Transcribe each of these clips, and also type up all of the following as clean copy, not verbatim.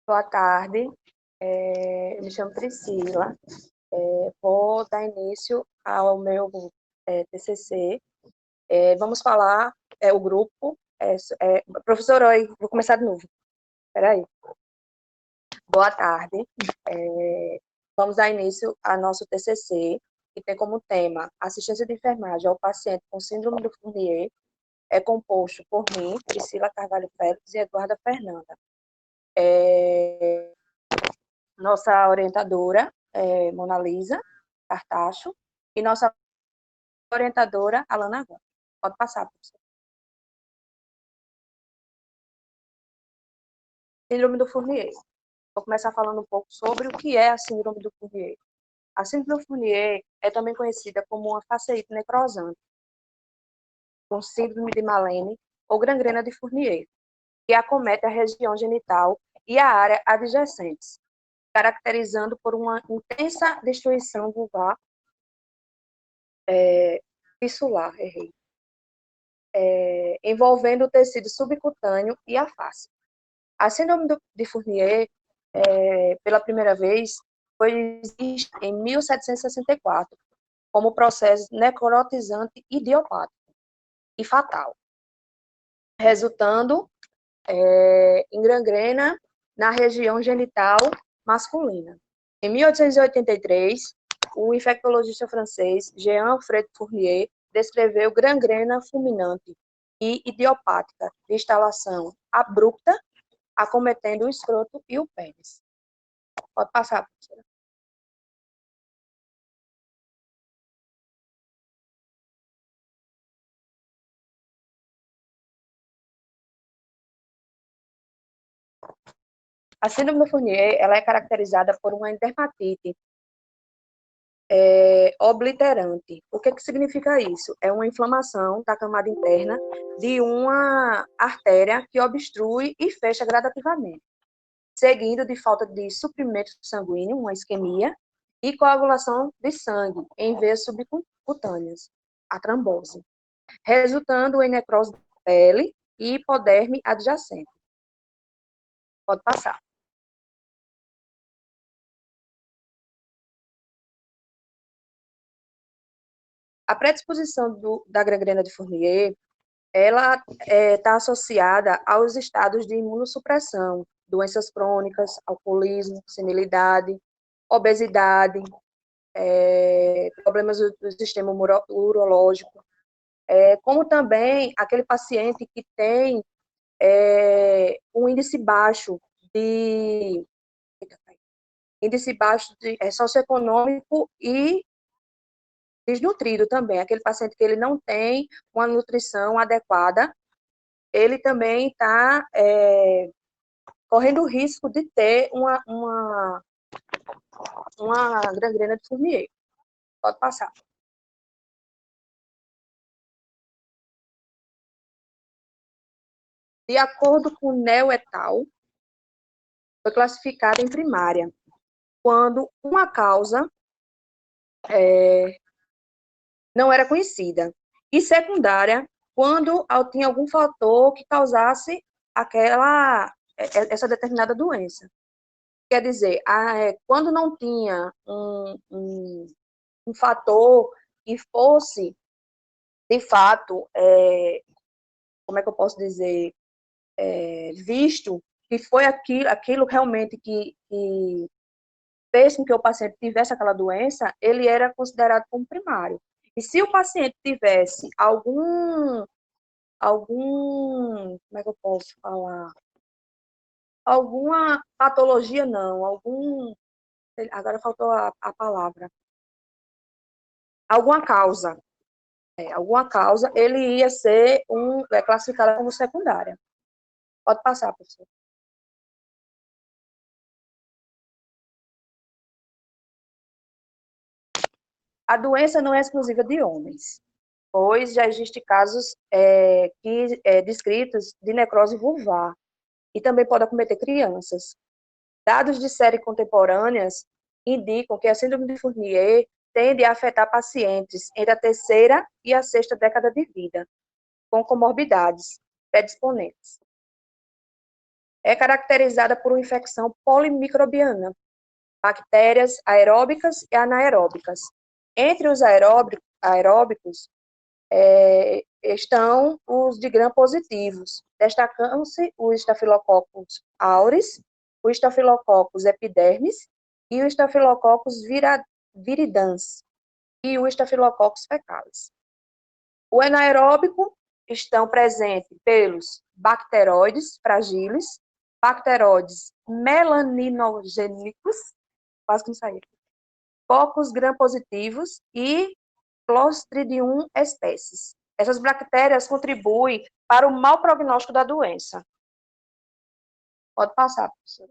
Boa tarde, eu me chamo Priscila, vou dar início ao meu TCC. Vamos falar, o grupo, professor, oi, vou começar de novo, espera aí. Boa tarde, vamos dar início ao nosso TCC, que tem como tema assistência de enfermagem ao paciente com síndrome do Fournier, é composto por mim, Priscila Carvalho Félix e Eduarda Fernanda. Nossa orientadora é Mona Lisa Cartacho e nossa orientadora Alana Gomes. Pode passar, professor. Síndrome do Fournier. Vou começar falando um pouco sobre o que é a síndrome do Fournier. A síndrome do Fournier é também conhecida como uma faceite necrosante, com síndrome de Malene ou gangrena de Fournier, que acomete a região genital e a área adjacentes, caracterizando por uma intensa destruição vulvar fissular, envolvendo o tecido subcutâneo e a face. A síndrome de Fournier, pela primeira vez, foi em 1764, como processo necrotizante idiopático e fatal, resultando em gangrena na região genital masculina. Em 1883, o infectologista francês Jean-Fred Fournier descreveu gangrena fulminante e idiopática de instalação abrupta, acometendo o escroto e o pênis. Pode passar, professora. A síndrome do Fournier ela é caracterizada por uma dermatite obliterante. O que significa isso? É uma inflamação da camada interna de uma artéria que obstrui e fecha gradativamente, seguindo de falta de suprimento sanguíneo, uma isquemia, e coagulação de sangue em veias subcutâneas, a trombose, resultando em necrose da pele e hipoderme adjacente. Pode passar. A predisposição da gangrena de Fournier, ela está associada aos estados de imunossupressão, doenças crônicas, alcoolismo, senilidade, obesidade, problemas do sistema urológico, como também aquele paciente que tem um índice baixo de socioeconômico e desnutrido também, aquele paciente que ele não tem uma nutrição adequada, ele também está correndo o risco de ter uma gangrena de Fournier. Pode passar. De acordo com Nel et al., foi classificada em primária, quando uma causa não era conhecida, e secundária, quando tinha algum fator que causasse essa determinada doença. Quer dizer, quando não tinha um fator que fosse, de fato, como é que eu posso dizer, visto que foi aquilo realmente que fez com que o paciente tivesse aquela doença, ele era considerado como primário. E se o paciente tivesse como é que eu posso falar? Alguma patologia, não, agora faltou a palavra. Alguma causa, ele ia ser classificado como secundária. Pode passar, professor. A doença não é exclusiva de homens, pois já existem casos descritos de necrose vulvar, e também pode acometer crianças. Dados de série contemporâneas indicam que a síndrome de Fournier tende a afetar pacientes entre a terceira e a sexta década de vida, com comorbidades predisponentes. é caracterizada por uma infecção polimicrobiana, bactérias aeróbicas e anaeróbicas. Entre os aeróbicos estão os de gram-positivos, destacando-se o Staphylococcus aureus, o Staphylococcus epidermis e o Staphylococcus viridans e o Staphylococcus fecalis. O anaeróbico estão presentes pelos bacteroides fragiles, bacteroides melaninogênicos, quase que não saiu, cocos gram-positivos e Clostridium espécies. Essas bactérias contribuem para o mau prognóstico da doença. Pode passar, professora.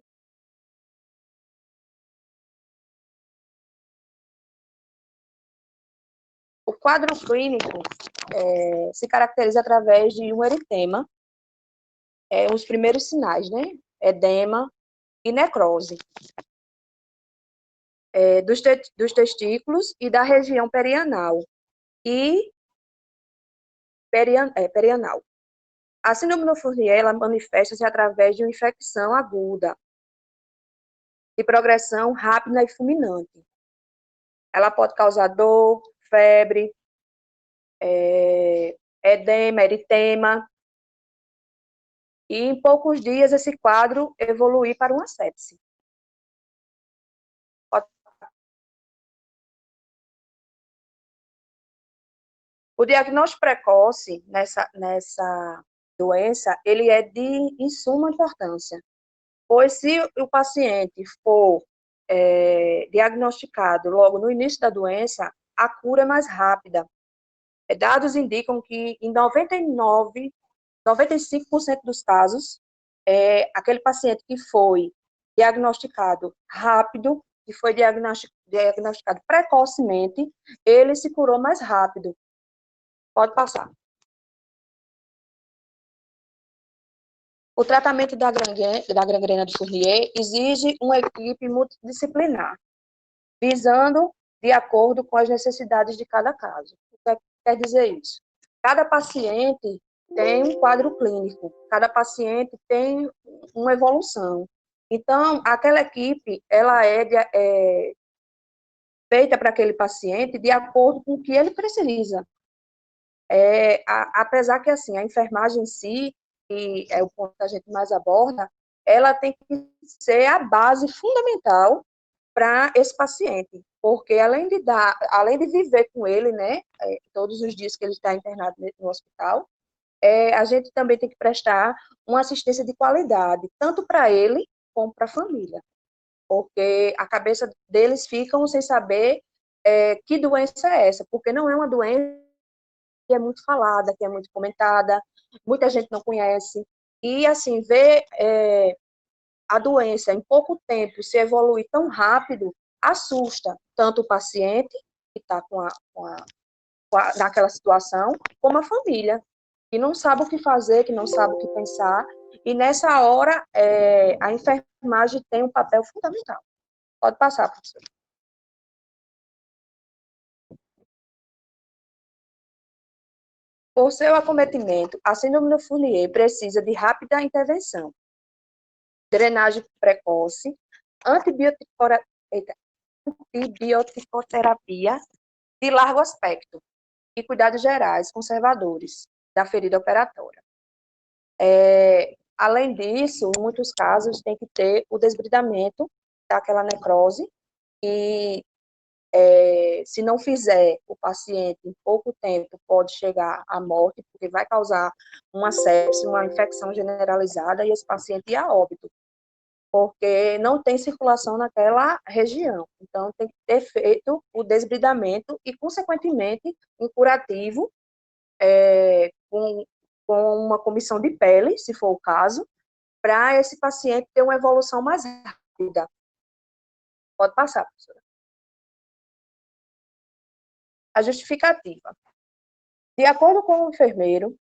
O quadro clínico se caracteriza através de um eritema, os primeiros sinais, né? Edema e necrose. Dos testículos e da região perianal. E perianal. A síndrome do Fourier, ela manifesta-se através de uma infecção aguda, de progressão rápida e fulminante. Ela pode causar dor, febre, edema, eritema, e em poucos dias esse quadro evoluir para uma sepse. O diagnóstico precoce nessa doença, ele é de suma importância, pois se o paciente for diagnosticado logo no início da doença, a cura é mais rápida. Dados indicam que em 95% dos casos, aquele paciente que foi diagnosticado rápido, que foi diagnosticado precocemente, ele se curou mais rápido. Pode passar. O tratamento da gangrena do Fourier exige uma equipe multidisciplinar, visando de acordo com as necessidades de cada caso. O que quer dizer isso? Cada paciente tem um quadro clínico, cada paciente tem uma evolução. Então, aquela equipe, ela é feita para aquele paciente de acordo com o que ele precisa. Apesar que, assim, a enfermagem em si, que é o ponto que a gente mais aborda, ela tem que ser a base fundamental para esse paciente, porque além de viver com ele, né, todos os dias que ele está internado no hospital, a gente também tem que prestar uma assistência de qualidade, tanto para ele como para a família, porque a cabeça deles ficam sem saber que doença é essa, porque não é uma doença que é muito falada, que é muito comentada, muita gente não conhece, e assim, ver a doença em pouco tempo se evoluir tão rápido, assusta tanto o paciente, que está naquela situação, como a família, que não sabe o que fazer, que não sabe o que pensar, e nessa hora a enfermagem tem um papel fundamental. Pode passar, professor. Por seu acometimento, a síndrome do Fourier precisa de rápida intervenção, drenagem precoce, antibioticoterapia de largo aspecto e cuidados gerais conservadores da ferida operatória. Além disso, em muitos casos, tem que ter o desbridamento daquela necrose e, se não fizer, o paciente, em pouco tempo, pode chegar à morte, porque vai causar uma sepse, uma infecção generalizada, e esse paciente ia a óbito, porque não tem circulação naquela região. Então, tem que ter feito o desbridamento e, consequentemente, um curativo com uma comissão de pele, se for o caso, para esse paciente ter uma evolução mais rápida. Pode passar, professora. A justificativa. De acordo com o enfermeiro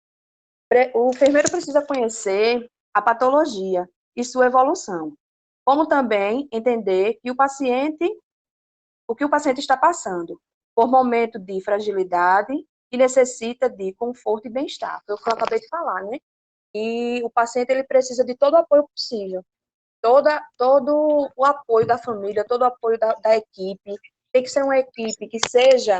precisa conhecer a patologia e sua evolução, como também entender que o que o paciente está passando, por momento de fragilidade e necessita de conforto e bem-estar. Foi o que eu acabei de falar, né? e o paciente ele precisa de todo o apoio possível, todo o apoio da família, todo o apoio da equipe. Tem que ser uma equipe que seja,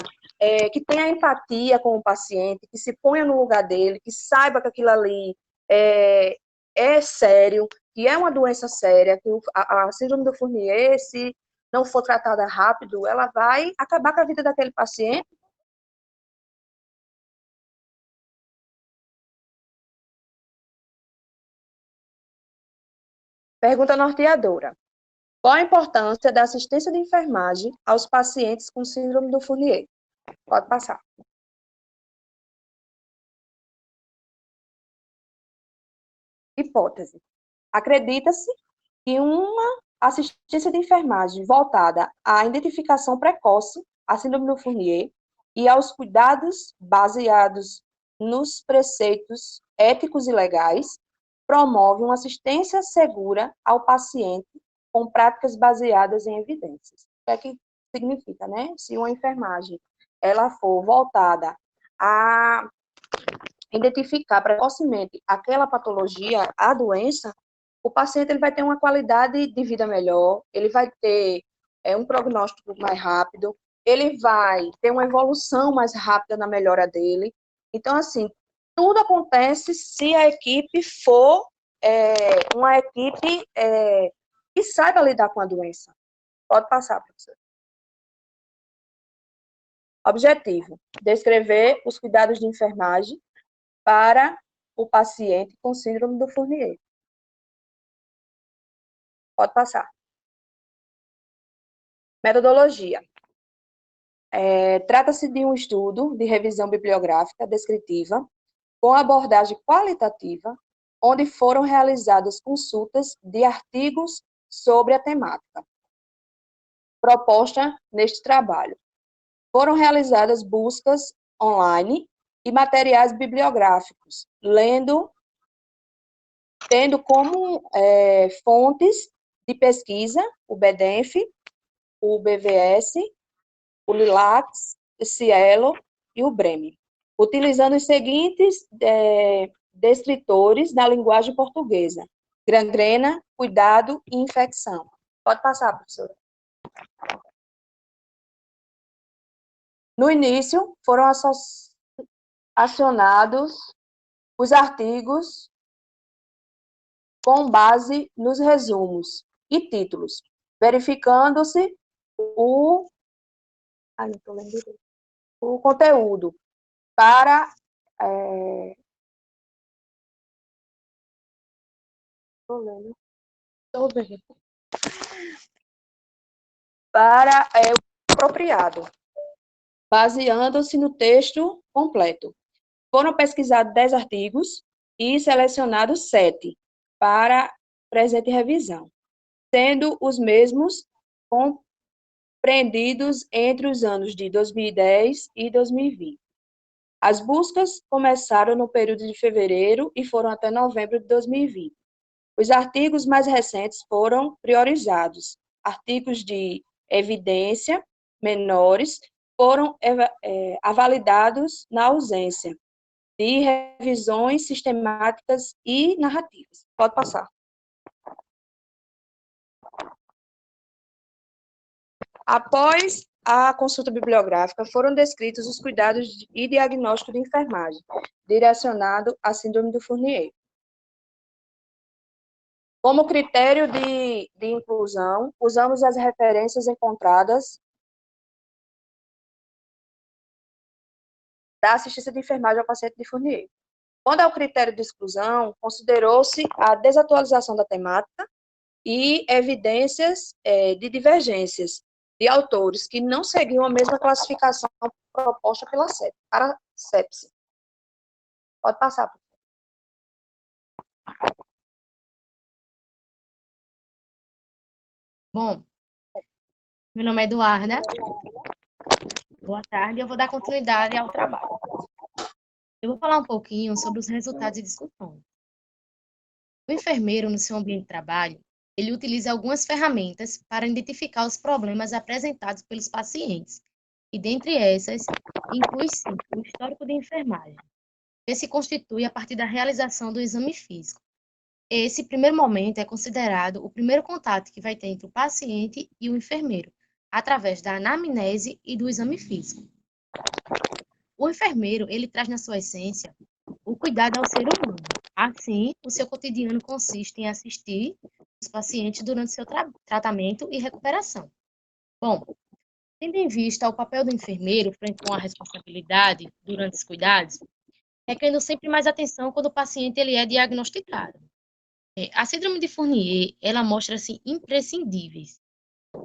que tenha empatia com o paciente, que se ponha no lugar dele, que saiba que aquilo ali é sério, que é uma doença séria, que a síndrome do Fournier, se não for tratada rápido, ela vai acabar com a vida daquele paciente. Pergunta norteadora. Qual a importância da assistência de enfermagem aos pacientes com síndrome do Fournier? Pode passar. Hipótese. Acredita-se que uma assistência de enfermagem voltada à identificação precoce, à síndrome do Fournier, e aos cuidados baseados nos preceitos éticos e legais, promove uma assistência segura ao paciente com práticas baseadas em evidências. O que é que significa, né? Se uma enfermagem ela for voltada a identificar precocemente aquela patologia, a doença, o paciente ele vai ter uma qualidade de vida melhor, ele vai ter um prognóstico mais rápido, ele vai ter uma evolução mais rápida na melhora dele. Então, assim, tudo acontece se a equipe for uma equipe que saiba lidar com a doença. Pode passar, professor. Objetivo: descrever os cuidados de enfermagem para o paciente com síndrome do Fournier. Pode passar. Metodologia. Trata-se de um estudo de revisão bibliográfica descritiva com abordagem qualitativa, onde foram realizadas consultas de artigos sobre a temática proposta neste trabalho. Foram realizadas buscas online e materiais bibliográficos, tendo como fontes de pesquisa o BEDENF, o BVS, o LILACS, o Cielo e o BREME, utilizando os seguintes descritores na linguagem portuguesa: gangrena, cuidado e infecção. Pode passar, professora. No início, foram acionados os artigos com base nos resumos e títulos, verificando-se o conteúdo para o apropriado, baseando-se no texto completo. Foram pesquisados 10 artigos e selecionados 7 para presente revisão, sendo os mesmos compreendidos entre os anos de 2010 e 2020. As buscas começaram no período de fevereiro e foram até novembro de 2020. Os artigos mais recentes foram priorizados. Artigos de evidência menores foram avalidados na ausência de revisões sistemáticas e narrativas. Pode passar. Após a consulta bibliográfica, foram descritos os cuidados e diagnóstico de enfermagem, direcionado à síndrome do Fournier. Como critério de inclusão, usamos as referências encontradas da assistência de enfermagem ao paciente de Fournier. Quando ao critério de exclusão, considerou-se a desatualização da temática e evidências de divergências de autores que não seguiam a mesma classificação proposta para a sepse. Pode passar. Bom, meu nome é Eduarda. Boa tarde, eu vou dar continuidade ao trabalho. Eu vou falar um pouquinho sobre os resultados e discussões. O enfermeiro, no seu ambiente de trabalho, ele utiliza algumas ferramentas para identificar os problemas apresentados pelos pacientes. E dentre essas, inclui-se o histórico de enfermagem. que se constitui a partir da realização do exame físico. Esse primeiro momento é considerado o primeiro contato que vai ter entre o paciente e o enfermeiro, através da anamnese e do exame físico. O enfermeiro, ele traz na sua essência o cuidado ao ser humano. Assim, o seu cotidiano consiste em assistir os pacientes durante seu tratamento e recuperação. Bom, tendo em vista o papel do enfermeiro frente com a responsabilidade durante os cuidados, requerendo sempre mais atenção quando o paciente ele é diagnosticado. A síndrome de Fournier, ela mostra-se imprescindíveis,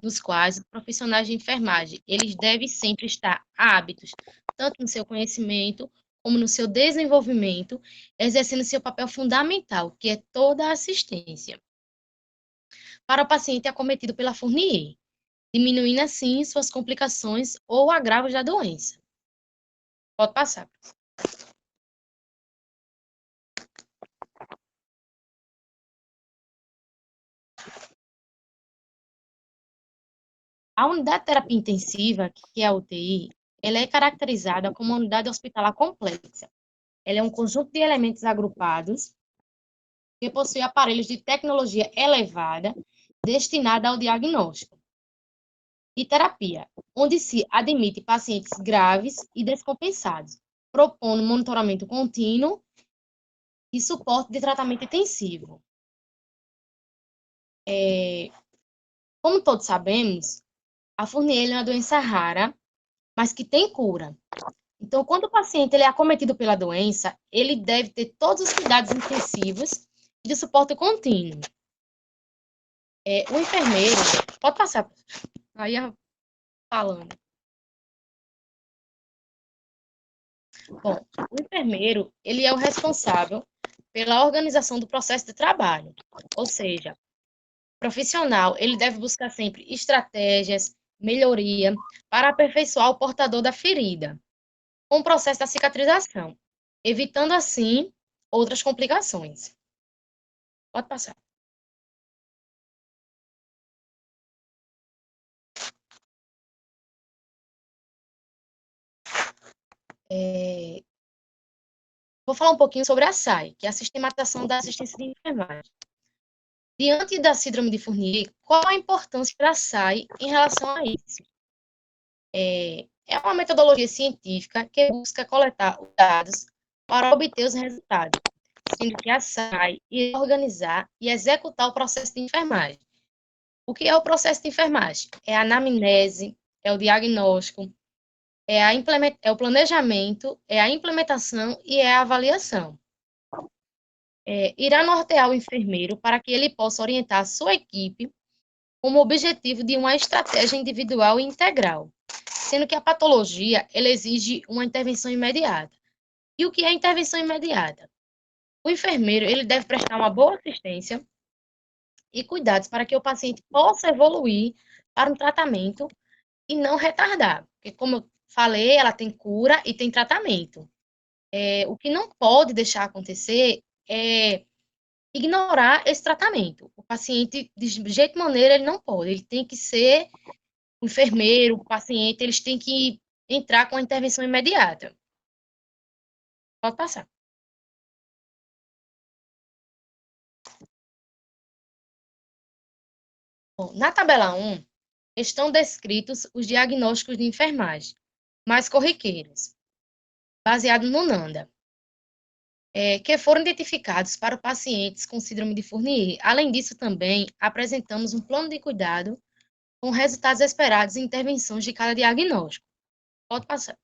nos quais os profissionais de enfermagem, eles devem sempre estar hábitos, tanto no seu conhecimento, como no seu desenvolvimento, exercendo seu papel fundamental, que é toda a assistência para o paciente acometido pela Fournier, diminuindo assim suas complicações ou agravos da doença. Pode passar. A unidade de terapia intensiva, que é a UTI, ela é caracterizada como uma unidade hospitalar complexa. Ela é um conjunto de elementos agrupados que possui aparelhos de tecnologia elevada destinada ao diagnóstico e terapia, onde se admite pacientes graves e descompensados, propondo monitoramento contínuo e suporte de tratamento intensivo. Como todos sabemos, a Fournier é uma doença rara, mas que tem cura. Então, quando o paciente ele é acometido pela doença, ele deve ter todos os cuidados intensivos e de suporte contínuo. O enfermeiro, pode passar, aí falando. Bom, o enfermeiro, ele é o responsável pela organização do processo de trabalho, ou seja, o profissional, ele deve buscar sempre estratégias, melhoria, para aperfeiçoar o portador da ferida, com o processo da cicatrização, evitando, assim, outras complicações. Pode passar. Vou falar um pouquinho sobre a SAI, que é a sistematização da assistência de enfermagem. Diante da síndrome de Fournier, qual a importância da SAI em relação a isso? É uma metodologia científica que busca coletar os dados para obter os resultados, sendo que a SAI irá organizar e executar o processo de enfermagem. O que é o processo de enfermagem? É a anamnese, é o diagnóstico, é o planejamento, é a implementação e é a avaliação. Irá nortear o enfermeiro para que ele possa orientar a sua equipe como objetivo de uma estratégia individual e integral, sendo que a patologia ela exige uma intervenção imediata. E o que é intervenção imediata? O enfermeiro ele deve prestar uma boa assistência e cuidados para que o paciente possa evoluir para um tratamento e não retardar. Porque, como eu falei, ela tem cura e tem tratamento. O que não pode deixar acontecer é ignorar esse tratamento. O paciente, de jeito maneira, ele não pode. Ele tem que ser o enfermeiro, o paciente, eles têm que entrar com a intervenção imediata. Pode passar. Bom, na tabela 1, estão descritos os diagnósticos de enfermagem mais corriqueiros, baseado no NANDA, que foram identificados para pacientes com síndrome de Fournier. Além disso, também apresentamos um plano de cuidado com resultados esperados e intervenções de cada diagnóstico. Pode passar.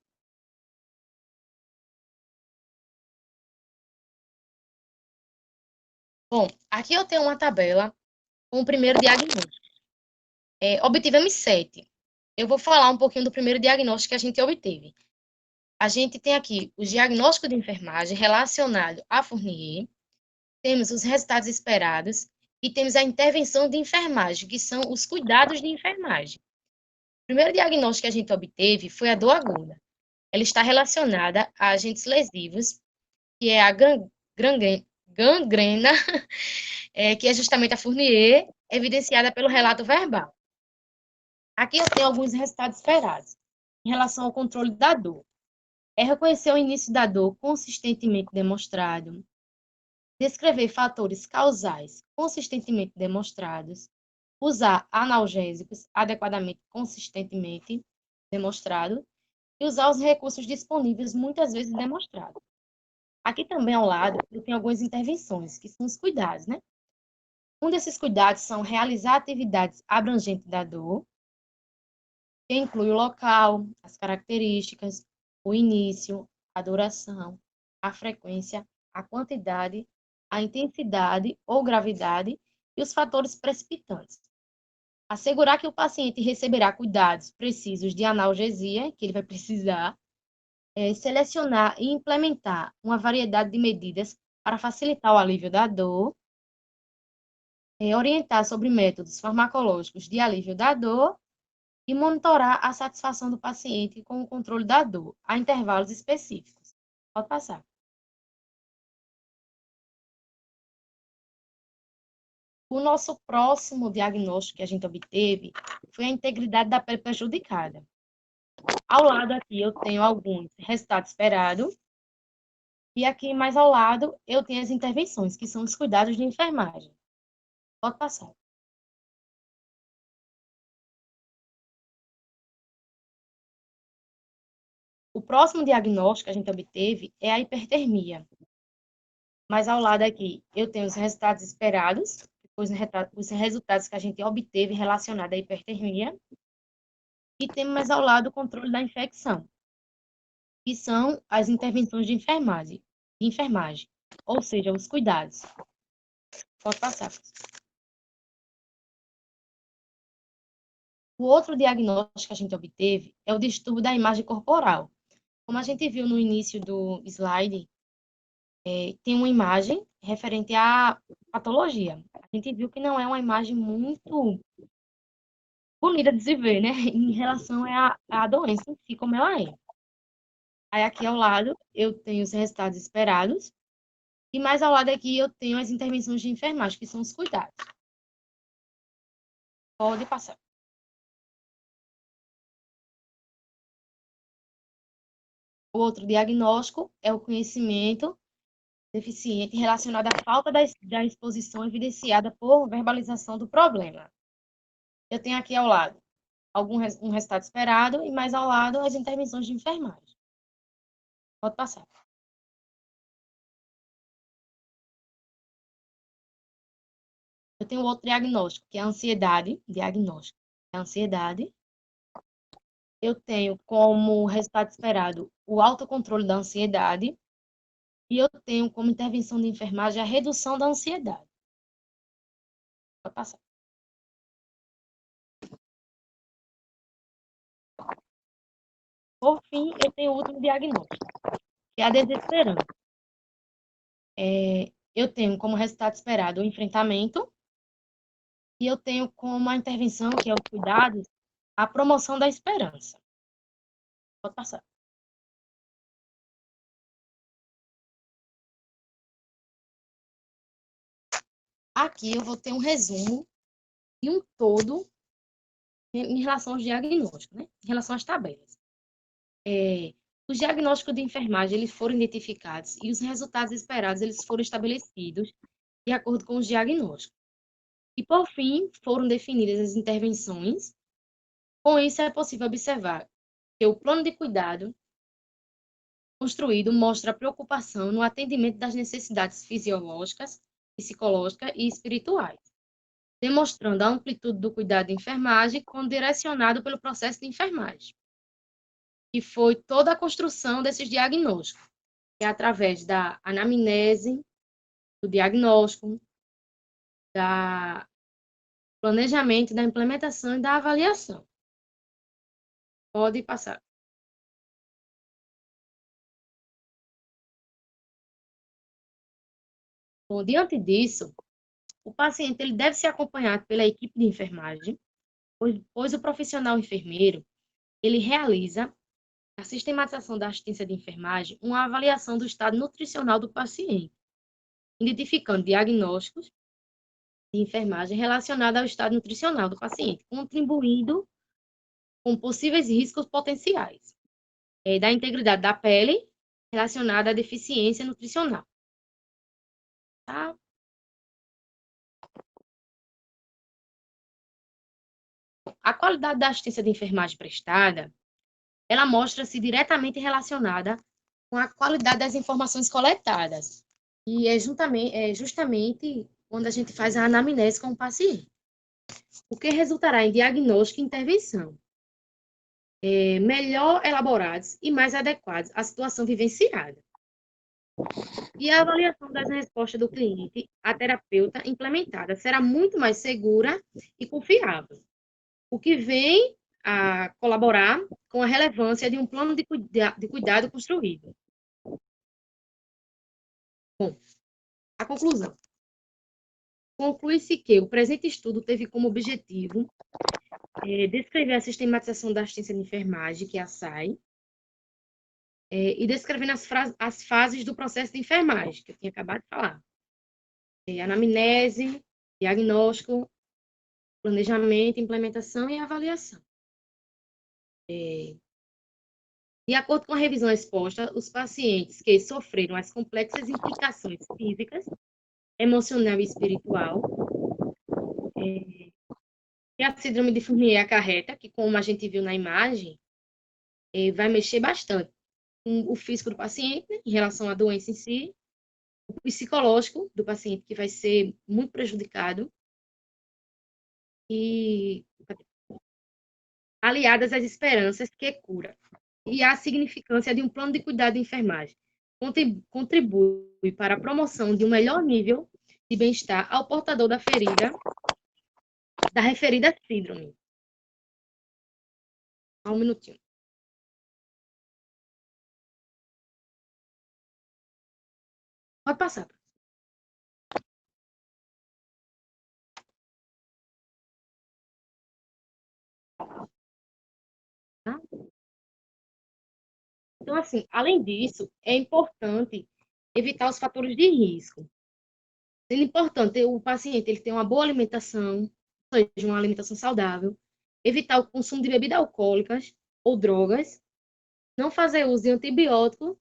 Bom, aqui eu tenho uma tabela com o primeiro diagnóstico. Obtivemos 7. Eu vou falar um pouquinho do primeiro diagnóstico que a gente obteve. A gente tem aqui o diagnóstico de enfermagem relacionado a Fournier, temos os resultados esperados e temos a intervenção de enfermagem, que são os cuidados de enfermagem. O primeiro diagnóstico que a gente obteve foi a dor aguda. Ela está relacionada a agentes lesivos, que é a gangrena, que é justamente a Fournier, evidenciada pelo relato verbal. Aqui eu tenho alguns resultados esperados em relação ao controle da dor. é reconhecer o início da dor consistentemente demonstrado, descrever fatores causais consistentemente demonstrados, usar analgésicos adequadamente, consistentemente demonstrado, e usar os recursos disponíveis muitas vezes demonstrados. Aqui também ao lado, eu tenho algumas intervenções, que são os cuidados, né? Um desses cuidados são realizar atividades abrangentes da dor, que inclui o local, as características, o início, a duração, a frequência, a quantidade, a intensidade ou gravidade e os fatores precipitantes. Assegurar que o paciente receberá cuidados precisos de analgesia, que ele vai precisar, selecionar e implementar uma variedade de medidas para facilitar o alívio da dor, orientar sobre métodos farmacológicos de alívio da dor e monitorar a satisfação do paciente com o controle da dor, a intervalos específicos. Pode passar. O nosso próximo diagnóstico que a gente obteve foi a integridade da pele prejudicada. Ao lado aqui eu tenho alguns resultados esperados, e aqui mais ao lado eu tenho as intervenções, que são os cuidados de enfermagem. Pode passar. O próximo diagnóstico que a gente obteve é a hipertermia. Mas ao lado aqui eu tenho os resultados esperados, os resultados que a gente obteve relacionados à hipertermia, e temos mais ao lado o controle da infecção, que são as intervenções de enfermagem, ou seja, os cuidados. Pode passar. O outro diagnóstico que a gente obteve é o distúrbio da imagem corporal. Como a gente viu no início do slide, tem uma imagem referente à patologia. A gente viu que não é uma imagem muito bonita de se ver, né? Em relação à doença em si, como ela é. Aí aqui ao lado eu tenho os resultados esperados, e mais ao lado aqui eu tenho as intervenções de enfermagem, que são os cuidados. Pode passar. O outro diagnóstico é o conhecimento deficiente relacionado à falta da exposição evidenciada por verbalização do problema. Eu tenho aqui ao lado um resultado esperado e mais ao lado as intervenções de enfermagem. Pode passar. Eu tenho outro diagnóstico, que é a ansiedade. Diagnóstico. É a ansiedade. Eu tenho como resultado esperado o autocontrole da ansiedade. E eu tenho como intervenção de enfermagem a redução da ansiedade. Pode passar. Por fim, eu tenho o último diagnóstico, que é a desesperança. Eu tenho como resultado esperado o enfrentamento, e eu tenho como a intervenção, que é o cuidado, a promoção da esperança. Pode passar. Aqui eu vou ter um resumo e um todo em relação aos diagnósticos, né? Em relação às tabelas. Os diagnósticos de enfermagem eles foram identificados e os resultados esperados eles foram estabelecidos de acordo com os diagnósticos. E, por fim, foram definidas as intervenções. Com isso, é possível observar que o plano de cuidado construído mostra a preocupação no atendimento das necessidades fisiológicas, psicológicas e espirituais, demonstrando a amplitude do cuidado de enfermagem quando direcionado pelo processo de enfermagem. E foi toda a construção desses diagnósticos, que é através da anamnese, do diagnóstico, da planejamento, da implementação e da avaliação. Pode passar. Bom, diante disso, o paciente ele deve ser acompanhado pela equipe de enfermagem, pois o profissional enfermeiro ele realiza a sistematização da assistência de enfermagem, uma avaliação do estado nutricional do paciente, identificando diagnósticos de enfermagem relacionados ao estado nutricional do paciente, contribuindo com possíveis riscos potenciais. da integridade da pele relacionada à deficiência nutricional. Tá? A qualidade da assistência de enfermagem prestada, ela mostra-se diretamente relacionada com a qualidade das informações coletadas. E é justamente quando a gente faz a anamnese com o paciente, o que resultará em diagnóstico e intervenção melhor elaborados e mais adequados à situação vivenciada. E a avaliação das respostas do cliente à terapeuta implementada será muito mais segura e confiável, o que vem a colaborar com a relevância de um plano de cuidado construído. Bom, a conclusão. Conclui-se que o presente estudo teve como objetivo descrever a sistematização da assistência de enfermagem, que é a SAI, e descrevendo as fases do processo de enfermagem, que eu tinha acabado de falar. Anamnese, diagnóstico, planejamento, implementação e avaliação. De acordo com a revisão exposta, os pacientes que sofreram as complexas implicações físicas, emocional e espiritual, que a síndrome de Fournier acarreta, que como a gente viu na imagem, vai mexer bastante com o físico do paciente, né, em relação à doença em si, o psicológico do paciente, que vai ser muito prejudicado, e aliadas às esperanças que cura, e à significância de um plano de cuidado de enfermagem. Contribui para a promoção de um melhor nível de bem-estar ao portador da referida síndrome. Só um minutinho. Pode passar. Tá? Então, assim, além disso, é importante evitar os fatores de risco. Sendo importante o paciente ele ter uma boa alimentação, ou seja, uma alimentação saudável, evitar o consumo de bebidas alcoólicas ou drogas, não fazer uso de antibiótico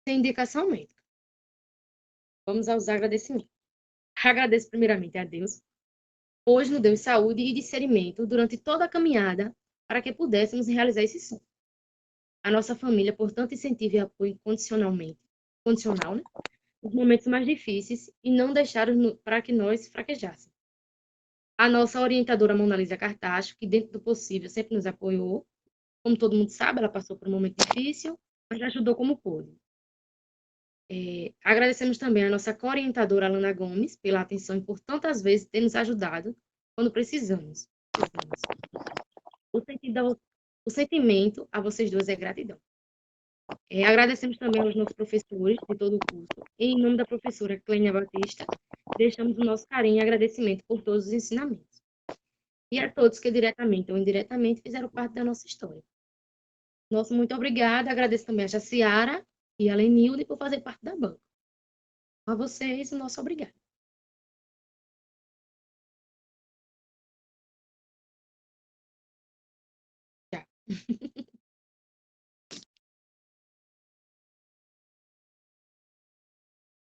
sem indicação médica. Vamos aos agradecimentos. Agradeço primeiramente a Deus, hoje nos deu saúde e discernimento durante toda a caminhada para que pudéssemos realizar esse sonho. A nossa família, portanto, incentiva e apoia condicional, né? Nos momentos mais difíceis e não deixaram para que nós fraquejássemos. A nossa orientadora Mona Lisa Cartacho, que dentro do possível sempre nos apoiou. Como todo mundo sabe, ela passou por um momento difícil, mas ajudou como pôde. Agradecemos também a nossa co-orientadora Alana Gomes pela atenção e por tantas vezes ter nos ajudado quando precisamos. O sentimento a vocês duas é gratidão. Agradecemos também aos nossos professores de todo o curso. Em nome da professora Clênia Batista, deixamos o nosso carinho e agradecimento por todos os ensinamentos. E a todos que diretamente ou indiretamente fizeram parte da nossa história. Nosso muito obrigada. Agradeço também a Jaciara e a Lenilde por fazer parte da banca. A vocês, o nosso obrigado. Tchau.